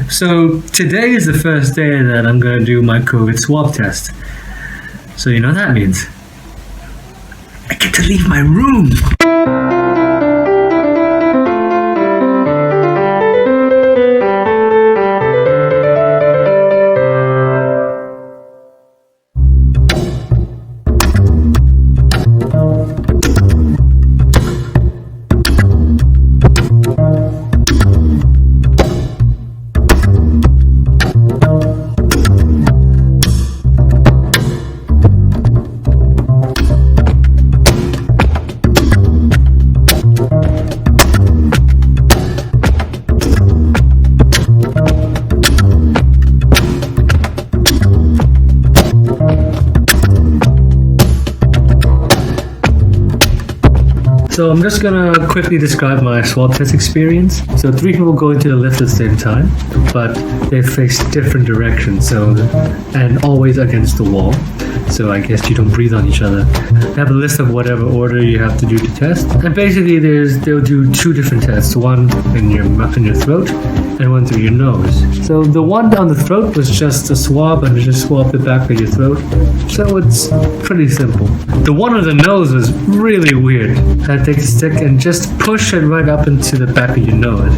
So today is the first day that I'm going to do my COVID swab test. So you know what that means? I get to leave my room! So I'm just gonna quickly describe my swab test experience. So 3 people go into the lift at the same time, but they face different directions, and always against the wall. So I guess you don't breathe on each other. They have a list of whatever order you have to do to test. And basically they'll do 2 different tests, one in your throat and one through your nose. So the one down the throat was just a swab, and just swab the back of your throat. So it's pretty simple. The one on the nose was really weird. I take a stick and just push it right up into the back of your nose,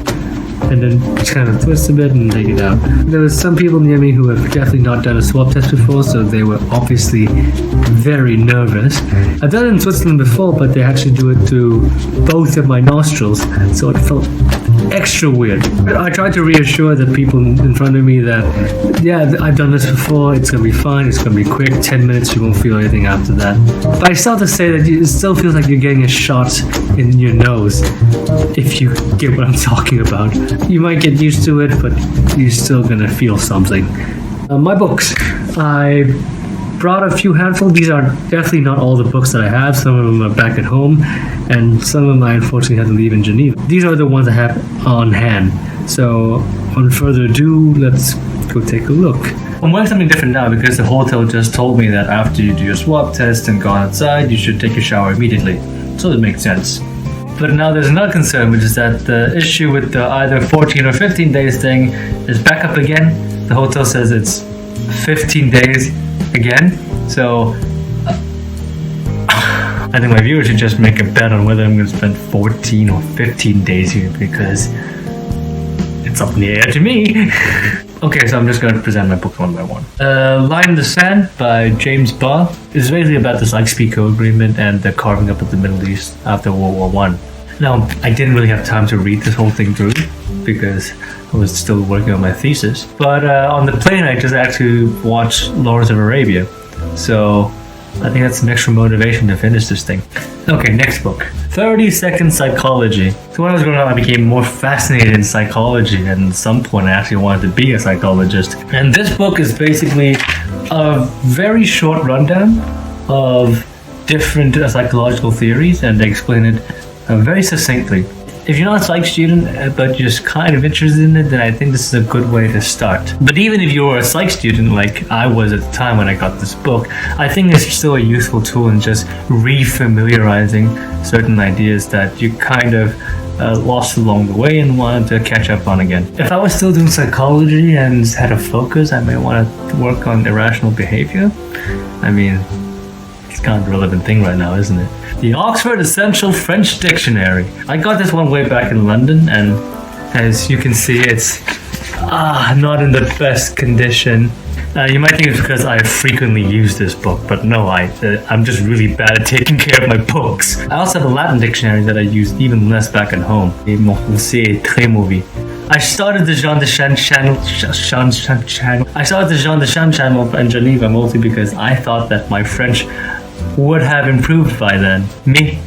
and then just kind of twist a bit and take it out. There was some people near me who have definitely not done a swab test before, so they were obviously very nervous. I've done it in Switzerland before, but they actually do it through both of my nostrils, so it felt extra weird. I tried to reassure the people in front of me that, yeah, I've done this before, it's gonna be fine, it's gonna be quick, 10 minutes, you won't feel anything after that. But I still have to say that it still feels like you're getting a shot in your nose, if you get what I'm talking about. You might get used to it, but you're still gonna feel something. My books. I brought a few handfuls. These are definitely not all the books that I have. Some of them are back at home, and some of them I unfortunately had to leave in Geneva. These are the ones I have on hand. So, on further ado, let's go take a look. I'm wearing something different now because the hotel just told me that after you do your swab test and go outside, you should take a shower immediately. So it makes sense. But now there's another concern, which is that the issue with the either 14 or 15 days thing is back up again. The hotel says it's 15 days again. So I think my viewers should just make a bet on whether I'm going to spend 14 or 15 days here, because it's up in the air to me. Okay, so I'm just going to present my book one by one. Line in the Sand by James Barr is basically about the Sykes-Picot Agreement and the carving up of the Middle East after World War I. Now, I didn't really have time to read this whole thing through because I was still working on my thesis. But on the plane, I just actually watched Lawrence of Arabia. So I think that's some extra motivation to finish this thing. Okay, next book. 30-Second Psychology. So when I was growing up, I became more fascinated in psychology, and at some point I actually wanted to be a psychologist. And this book is basically a very short rundown of different psychological theories, and they explain it very succinctly. If you're not a psych student, but you're just kind of interested in it, then I think this is a good way to start. But even if you're a psych student, like I was at the time when I got this book, I think it's still a useful tool in just re-familiarizing certain ideas that you kind of lost along the way and wanted to catch up on again. If I was still doing psychology and had a focus, I may want to work on irrational behavior. I mean, it's kind of a relevant thing right now, isn't it? The Oxford Essential French Dictionary. I got this one way back in London, and as you can see, it's not in the best condition. You might think it's because I frequently use this book, but no, I'm just really bad at taking care of my books. I also have a Latin dictionary that I use even less back at home. Mon français est très mauvais. I started the Jean Deschamps channel. I started the Jean Deschamps channel in Geneva mostly because I thought that my French would have improved by then. Mais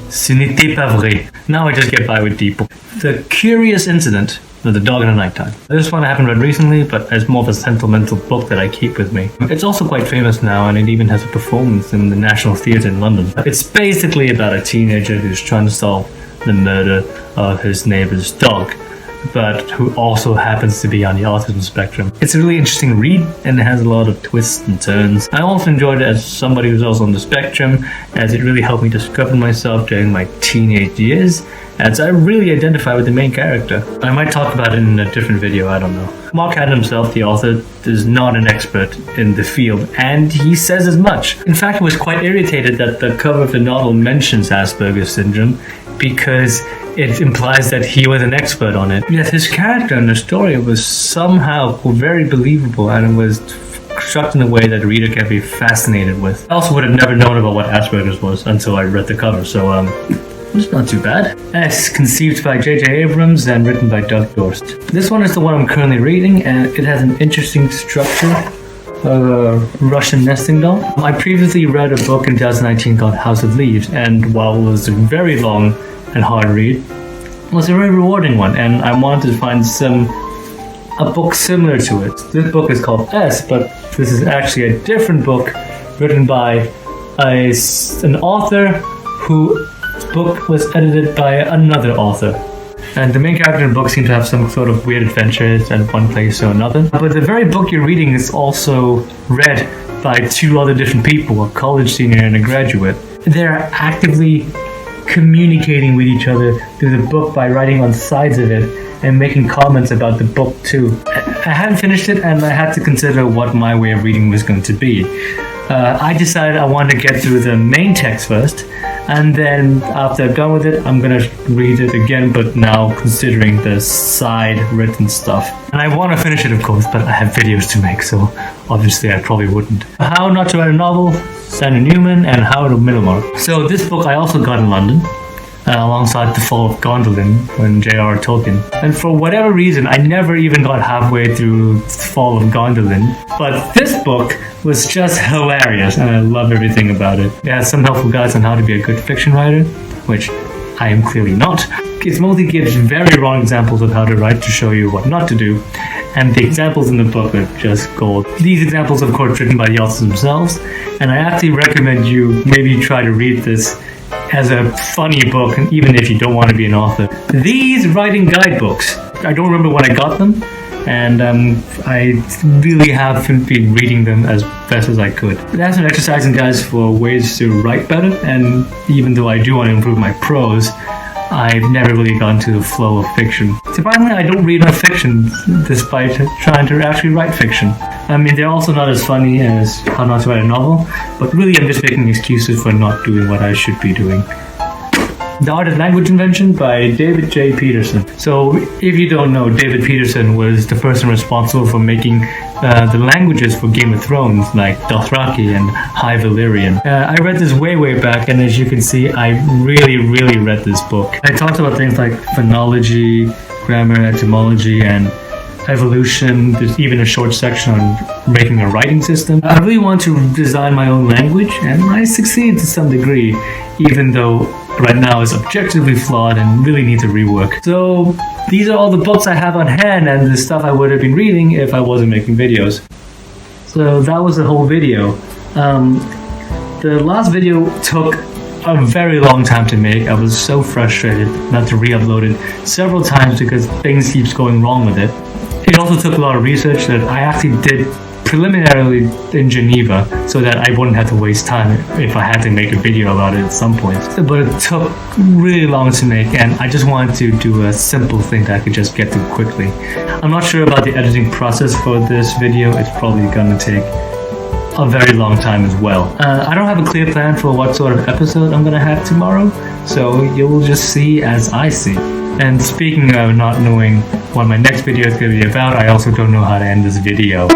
ce n'était pas vrai. Now I just get by with deep. The Curious Incident of the Dog in the Nighttime. This one I haven't read recently, but it's more of a sentimental book that I keep with me. It's also quite famous now, and it even has a performance in the National Theatre in London. It's basically about a teenager who's trying to solve the murder of his neighbor's dog. but who also happens to be on the autism spectrum. It's a really interesting read, and it has a lot of twists and turns. I also enjoyed it as somebody who's also on the spectrum, as it really helped me discover myself during my teenage years, as I really identify with the main character. I might talk about it in a different video, I don't know. Mark Haddon himself, the author, is not an expert in the field, and he says as much. In fact, I was quite irritated that the cover of the novel mentions Asperger's syndrome, because it implies that he was an expert on it. Yet his character in the story was somehow very believable, and it was constructed in a way that the reader can be fascinated with. I also would have never known about what Asperger's was until I read the cover, so it's not too bad. It's conceived by J.J. Abrams and written by Doug Dorst. This one is the one I'm currently reading, and it has an interesting structure. Russian nesting doll. I previously read a book in 2019 called House of Leaves, and while it was a very long and hard read, it was a very rewarding one, and I wanted to find a book similar to it. This book is called S, but this is actually a different book written by an author whose book was edited by another author. And the main character in the book seems to have some sort of weird adventures at one place or another. But the very book you're reading is also read by two other different people, a college senior and a graduate. They're actively communicating with each other through the book by writing on sides of it and making comments about the book too. I hadn't finished it, and I had to consider what my way of reading was going to be. I decided I wanted to get through the main text first, and then after I'm done with it, I'm gonna read it again, but now considering the side written stuff. And I want to finish it, of course, but I have videos to make, so obviously I probably wouldn't. How Not to Write a Novel, Stanley Newman, and How to Middlemarch. So this book I also got in London, alongside The Fall of Gondolin from J.R. Tolkien. And for whatever reason, I never even got halfway through The Fall of Gondolin. But this book was just hilarious, and I love everything about it. It has some helpful guides on how to be a good fiction writer, which I am clearly not. It mostly gives very wrong examples of how to write to show you what not to do, and the examples in the book are just gold. These examples, of course, written by the authors themselves, and I actually recommend you maybe try to read this as a funny book, even if you don't want to be an author. These writing guidebooks, I don't remember when I got them, and I really have been reading them as best as I could. It has some exercising guides for ways to write better, and even though I do want to improve my prose, I've never really gone to the flow of fiction. Surprisingly, I don't read enough fiction, despite trying to actually write fiction. I mean, they're also not as funny as How Not to Write a Novel, but really I'm just making excuses for not doing what I should be doing. The Art of Language Invention by David J. Peterson. So, if you don't know, David Peterson was the person responsible for making the languages for Game of Thrones, like Dothraki and High Valyrian. I read this way back, and as you can see, I really read this book. I talked about things like phonology, grammar, etymology, and evolution. There's even a short section on making a writing system. I really want to design my own language, and I succeeded to some degree, even though right now is objectively flawed and really needs a rework. So these are all the books I have on hand and the stuff I would have been reading if I wasn't making videos. So that was the whole video. The last video took a very long time to make. I was so frustrated not to re-upload it several times because things keeps going wrong with it. It also took a lot of research that I actually did preliminarily in Geneva so that I wouldn't have to waste time if I had to make a video about it at some point. But it took really long to make, and I just wanted to do a simple thing that I could just get through quickly. I'm not sure about the editing process for this video. It's probably gonna take a very long time as well. I don't have a clear plan for what sort of episode I'm gonna have tomorrow, so you'll just see as I see. And speaking of not knowing what my next video is gonna be about, I also don't know how to end this video.